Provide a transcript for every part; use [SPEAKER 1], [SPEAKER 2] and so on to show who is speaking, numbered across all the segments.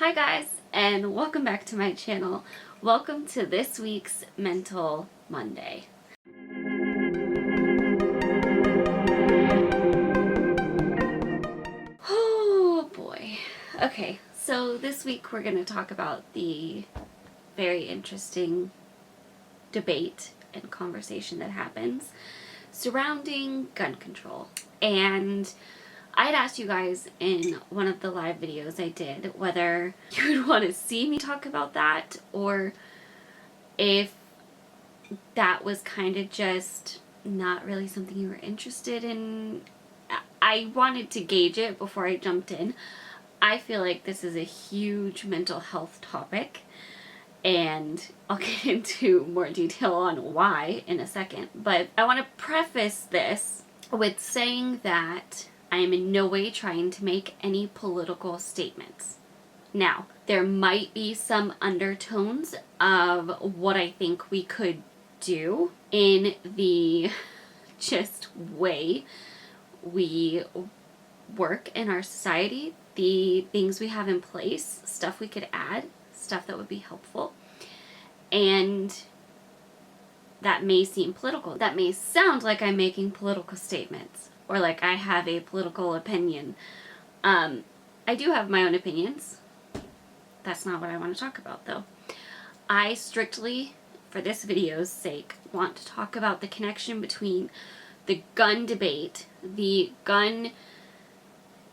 [SPEAKER 1] Hi guys, and welcome back to my channel. Welcome to this week's Mental Monday. Oh boy. Okay, so this week we're going to talk about the very interesting debate and conversation that happens surrounding gun control. And I'd asked you guys in one of the live videos I did whether you would want to see me talk about that or if that was kind of just not really something you were interested in. I wanted to gauge it before I jumped in. I feel like this is a huge mental health topic, and I'll get into more detail on why in a second. But I want to preface this with saying that I am in no way trying to make any political statements. Now, there might be some undertones of what I think we could do in the just way we work in our society, the things we have in place, stuff we could add, stuff that would be helpful. And that may seem political. That may sound like I'm making political statements or like I have a political opinion. I do have my own opinions. That's not what I want to talk about, though. I strictly, for this video's sake, want to talk about the connection between the gun debate, the gun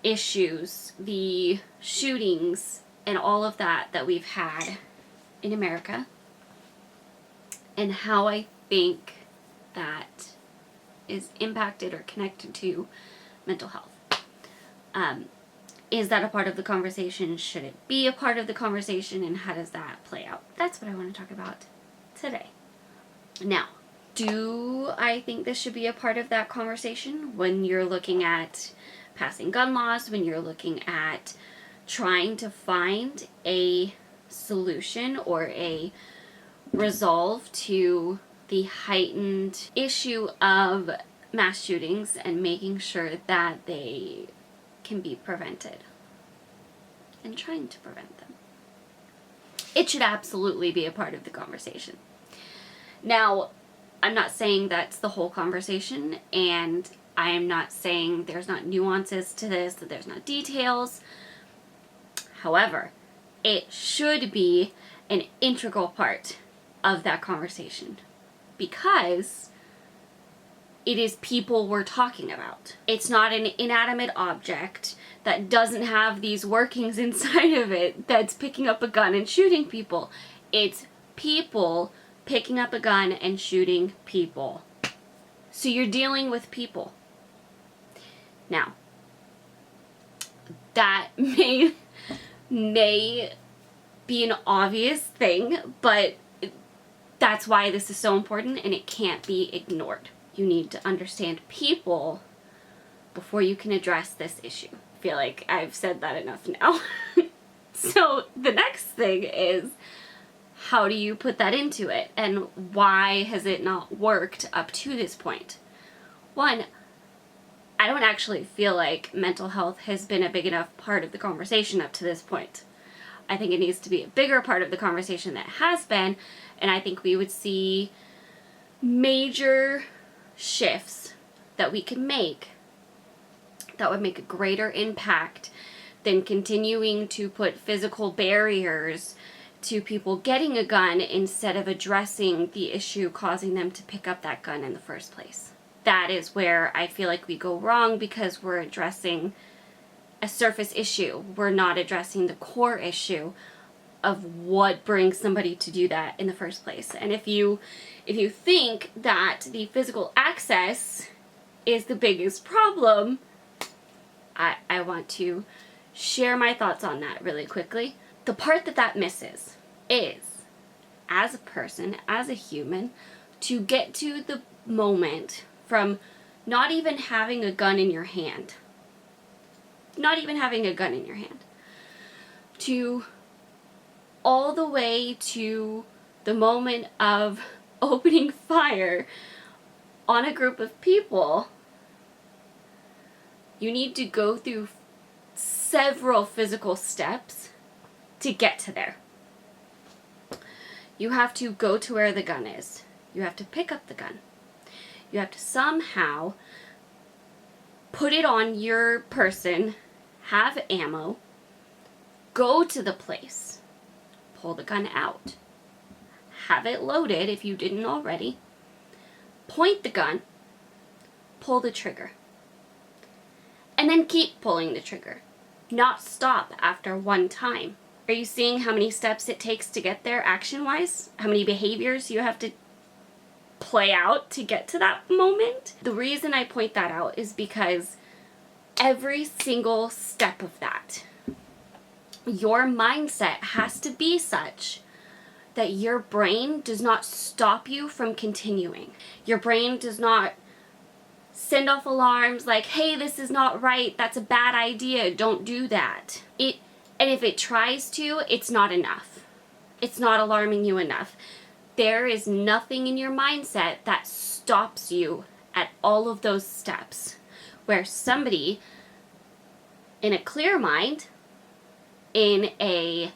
[SPEAKER 1] issues, the shootings, and all of that we've had in America, and how I think that is impacted or connected to mental health. Is that a part of the conversation? Should it be a part of the conversation? And how does that play out? That's what I want to talk about today. Now, do I think this should be a part of that conversation when you're looking at passing gun laws, when you're looking at trying to find a solution or a resolve to the heightened issue of mass shootings and making sure that they can be prevented and trying to prevent them? It should absolutely be a part of the conversation. Now, I'm not saying that's the whole conversation, and I am not saying there's not nuances to this, that there's not details. However, it should be an integral part of that conversation because it is people we're talking about. It's not an inanimate object that doesn't have these workings inside of it that's picking up a gun and shooting people. It's people picking up a gun and shooting people. So you're dealing with people. Now, that may be an obvious thing, but that's why this is so important and it can't be ignored. You need to understand people before you can address this issue. I feel like I've said that enough now. So the next thing is, how do you put that into it? And why has it not worked up to this point? One, I don't actually feel like mental health has been a big enough part of the conversation up to this point. I think it needs to be a bigger part of the conversation than it has been, and I think we would see major shifts that we can make that would make a greater impact than continuing to put physical barriers to people getting a gun instead of addressing the issue causing them to pick up that gun in the first place. That is where I feel like we go wrong because we're addressing a surface issue. We're not addressing the core issue of what brings somebody to do that in the first place. And if you think that the physical access is the biggest problem, I want to share my thoughts on that really quickly. The part that misses is, as a person, as a human, to get to the moment from not even having a gun in your hand, to all the way to the moment of opening fire on a group of people. You need to go through several physical steps to get to there. You have to go to where the gun is. You have to pick up the gun. You have to somehow put it on your person, have ammo, go to the place, pull the gun out, have it loaded if you didn't already, point the gun, pull the trigger, and then keep pulling the trigger. Not stop after one time. Are you seeing how many steps it takes to get there action-wise? How many behaviors you have to play out to get to that moment? The reason I point that out is because every single step of that, your mindset has to be such that your brain does not stop you from continuing. Your brain does not send off alarms like, hey, this is not right, that's a bad idea, don't do that. And if it tries to, it's not enough. It's not alarming you enough. There is nothing in your mindset that stops you at all of those steps. Where somebody in a clear mind, in a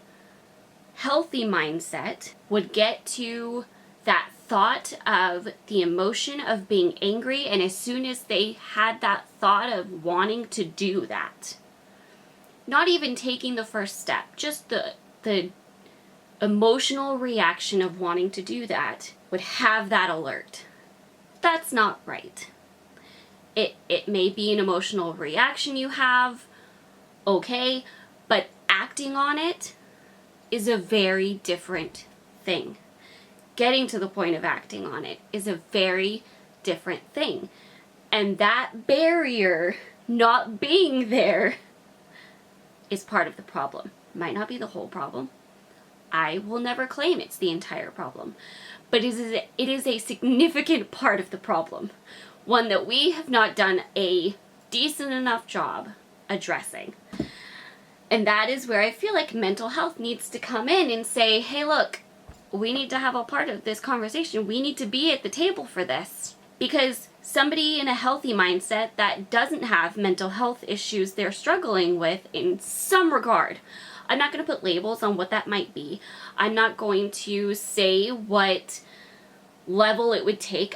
[SPEAKER 1] healthy mindset, would get to that thought of the emotion of being angry, and as soon as they had that thought of wanting to do that, not even taking the first step, just the emotional reaction of wanting to do that, would have that alert. That's not right. It may be an emotional reaction you have, okay, but acting on it is a very different thing. Getting to the point of acting on it is a very different thing. And that barrier not being there is part of the problem. Might not be the whole problem. I will never claim it's the entire problem. But it is a significant part of the problem. One that we have not done a decent enough job addressing. And that is where I feel like mental health needs to come in and say, hey, look, we need to have a part of this conversation. We need to be at the table for this. Because somebody in a healthy mindset that doesn't have mental health issues they're struggling with in some regard. I'm not going to put labels on what that might be. I'm not going to say what level it would take.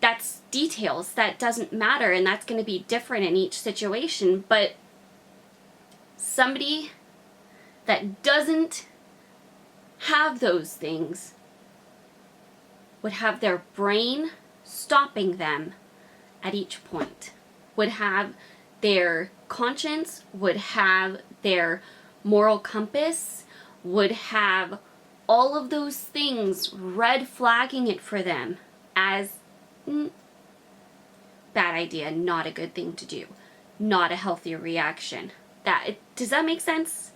[SPEAKER 1] That's details. That doesn't matter, and that's going to be different in each situation. But somebody that doesn't have those things would have their brain stopping them at each point, would have their conscience, would have their moral compass, would have all of those things red flagging it for them as bad idea, not a good thing to do, not a healthy reaction. Does that make sense?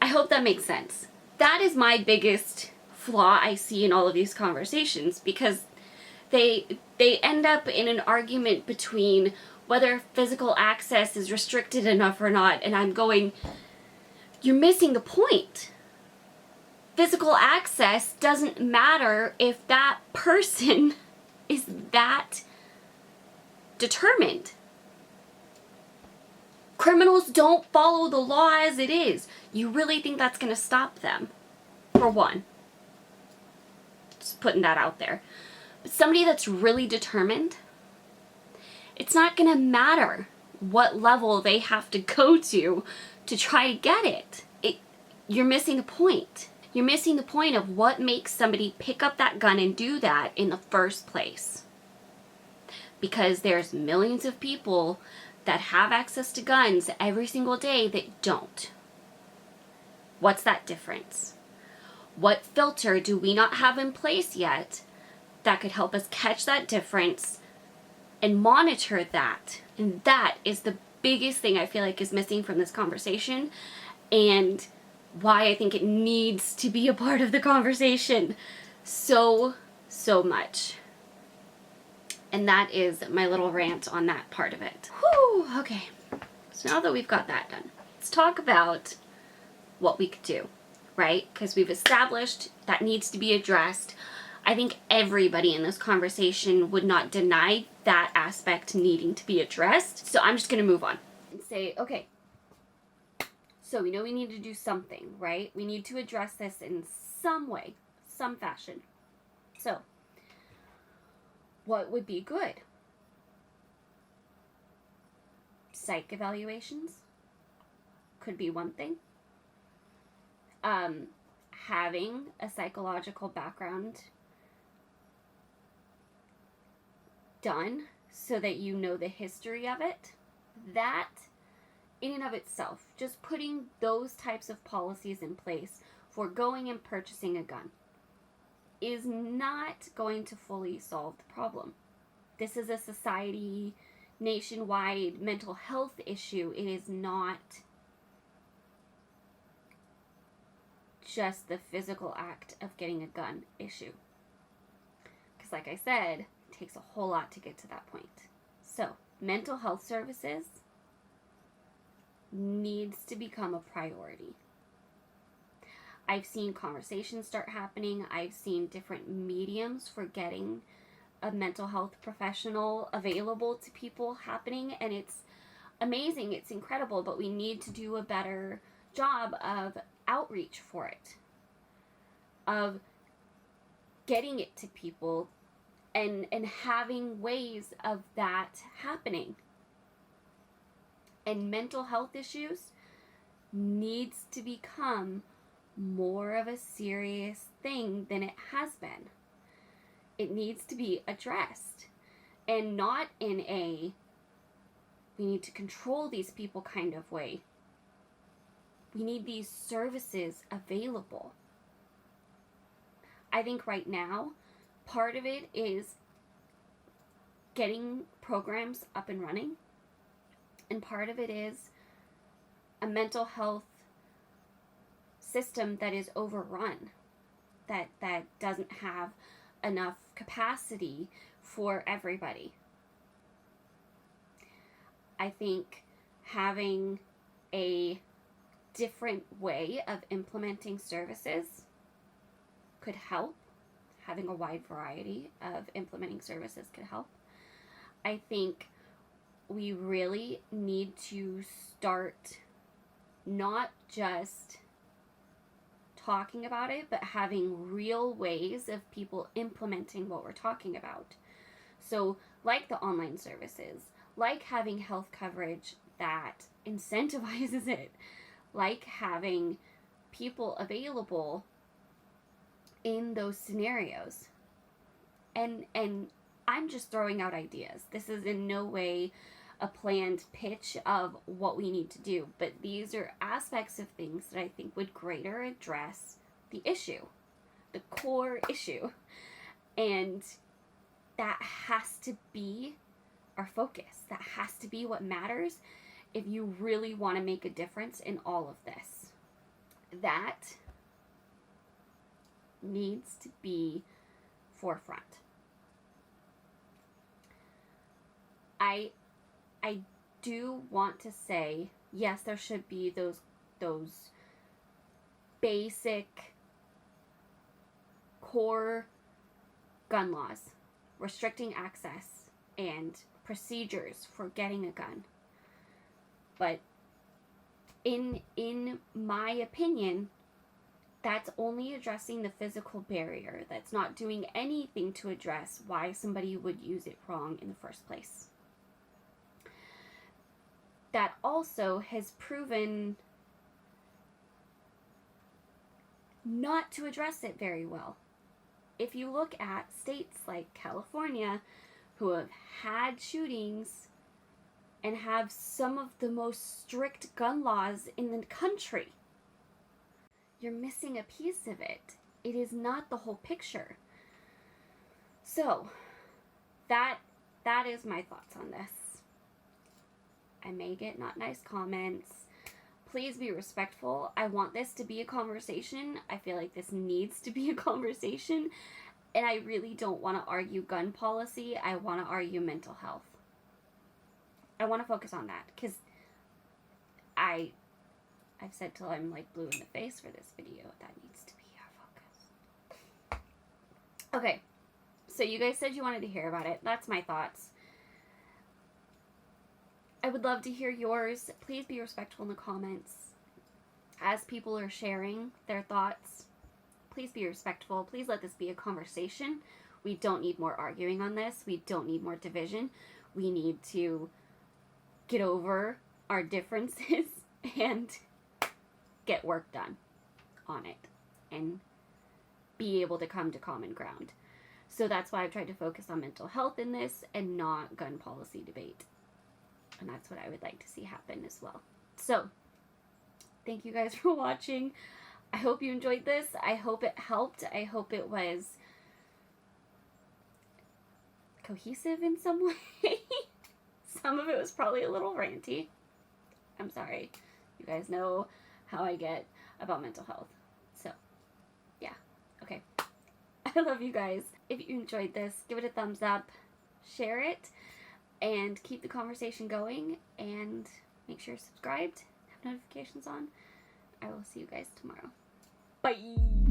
[SPEAKER 1] I hope that makes sense. That is my biggest flaw I see in all of these conversations, because they end up in an argument between whether physical access is restricted enough or not, and I'm going, you're missing the point. Physical access doesn't matter if that person is that determined. Criminals don't follow the law as it is. You really think that's going to stop them? For one. Just putting that out there. But somebody that's really determined, it's not going to matter what level they have to go to try to get it. You're missing the point. You're missing the point of what makes somebody pick up that gun and do that in the first place. Because there's millions of people that have access to guns every single day that don't. What's that difference? What filter do we not have in place yet that could help us catch that difference and monitor that? And that is the biggest thing I feel like is missing from this conversation, and why I think it needs to be a part of the conversation so much. And that is my little rant on that part of it. Whew, okay. So now that we've got that done, let's talk about what we could do, right? Because we've established that needs to be addressed. I think everybody in this conversation would not deny that aspect needing to be addressed. So I'm just going to move on and say, okay, So we know we need to do something, right? We need to address this in some way, some fashion. So, what would be good? Psych evaluations could be one thing. Having a psychological background done so that you know the history of it, that in and of itself, just putting those types of policies in place for going and purchasing a gun is not going to fully solve the problem. This is a society, nationwide mental health issue. It is not just the physical act of getting a gun issue. Because like I said, it takes a whole lot to get to that point. So, mental health services needs to become a priority. I've seen conversations start happening. I've seen different mediums for getting a mental health professional available to people happening, and it's amazing, it's incredible, but we need to do a better job of outreach for it, of getting it to people and having ways of that happening. And mental health issues needs to become more of a serious thing than it has been. It needs to be addressed, and not in a we need to control these people kind of way. We need these services available. I think right now, part of it is getting programs up and running, and part of it is a mental health system that is overrun, that doesn't have enough capacity for everybody. I think having a different way of implementing services could help. Having a wide variety of implementing services could help. I think we really need to start not just talking about it, but having real ways of people implementing what we're talking about. So, like the online services, like having health coverage that incentivizes it, like having people available in those scenarios. And I'm just throwing out ideas. This is in no way a planned pitch of what we need to do, but these are aspects of things that I think would greater address the issue, the core issue. And that has to be our focus. That has to be what matters if you really want to make a difference in all of this. That needs to be forefront. I do want to say, yes, there should be those basic core gun laws restricting access and procedures for getting a gun. But in my opinion, that's only addressing the physical barrier. That's not doing anything to address why somebody would use it wrong in the first place. That also has proven not to address it very well. If you look at states like California, who have had shootings and have some of the most strict gun laws in the country, you're missing a piece of it. It is not the whole picture. So, that is my thoughts on this. I may get not nice comments. Please be respectful. I want this to be a conversation. I feel like this needs to be a conversation. And I really don't want to argue gun policy. I want to argue mental health. I want to focus on that because I've said till I'm like blue in the face for this video. That needs to be our focus. Okay, so you guys said you wanted to hear about it. That's my thoughts. I would love to hear yours. Please be respectful in the comments. as people are sharing their thoughts, please be respectful. Please let this be a conversation. We don't need more arguing on this. We don't need more division. We need to get over our differences and get work done on it and be able to come to common ground. So that's why I've tried to focus on mental health in this and not gun policy debate. And that's what I would like to see happen as well. So, thank you guys for watching. I hope you enjoyed this. I hope it helped. I hope it was cohesive in some way. Some of it was probably a little ranty. I'm sorry. You guys know how I get about mental health. So, yeah. Okay. I love you guys. If you enjoyed this, give it a thumbs up, share it, and keep the conversation going, and make sure you're subscribed, have notifications on. I will see you guys tomorrow. Bye!